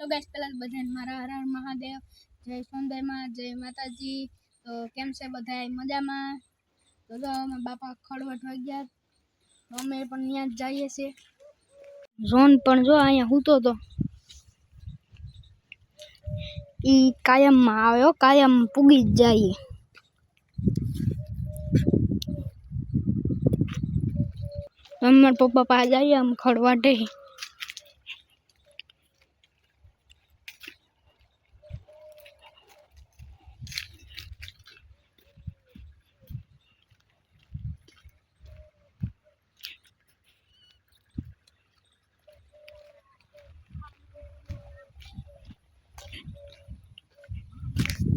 Guys पहला बधाने मारा हर हर महादेव जय सोनभाई मां जय माताजी। तो केम से बधाई मजामां। तो जो अमे बापा खड़वट वाग्या तो अमे पण न्या जाईए छे। जोन पण जो अहींया हूतो तो ई कायम में आव्यो कायम पूगी ज जाए। अमर पप्पा पास जाइए हम खड़वाटे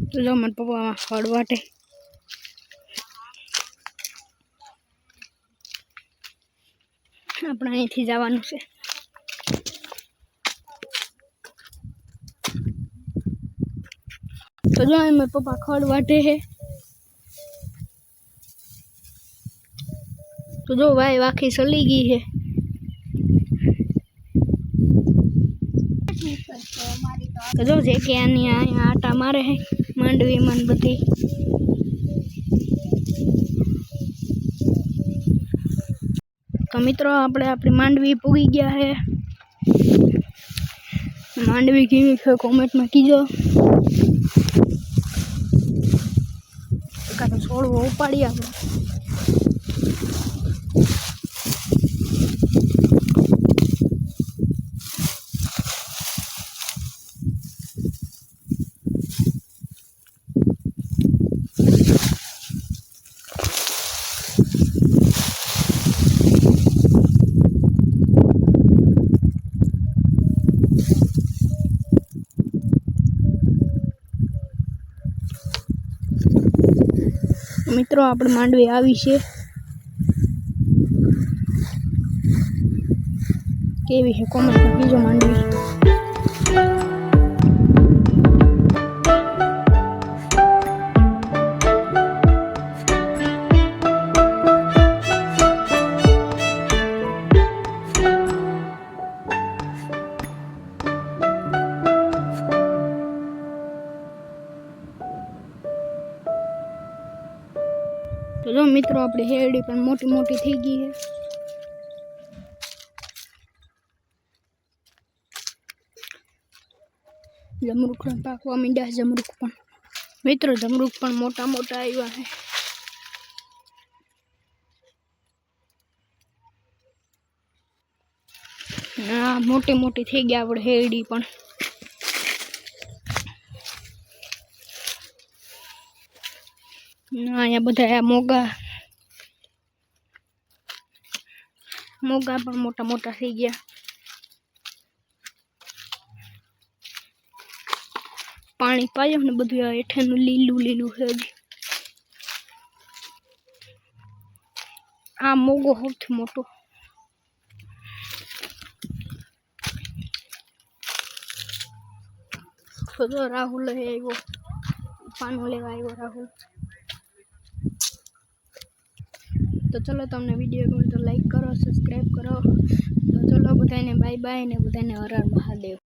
तो जो मन पप्पा खड़वाटे अपना अहींथी जवानुं छे। तो जो मेरे पप्पा खड़वाटे है तो जो भाई वाखी चली गई है। तो जो जे के आटा मारे है मांडवी मन बधी। तो मित्रों आपणे अपनी मांडवी पूगी गया है। मांडवी केवी छे कमेंट में कीजो। एकादो छोड़वो उपाड़ी आपणे। मित्रों आपणे मांडवी आवी छे केवी छे कमेंट में कीजो मांडवी। तो जो मित्रों अपनी हेरडी पण मोटी मोटी थी गई है। जमरूक पाकवा मींड्या है। जमरूक पण मित्रों जमरूक पण मोटा मोटा आव्या है। मोटी मोटी थी गई आपणे हेरडी पण। अहींया बधा मोगा मोगा पण मोटा मोटा थी गया। पानी पायो ने बधुं हेठेनुं लीलू लीलू है। आ मोगो सौथी मोटो। तो जो राहुल है वो पानो लेवा आव्यो राहुल। तो चलो तमने विडियो गमे तो लाइक करो सब्सक्राइब करो। तो चलो बधाने बाय बाय ने बधाने हर हर महादेव।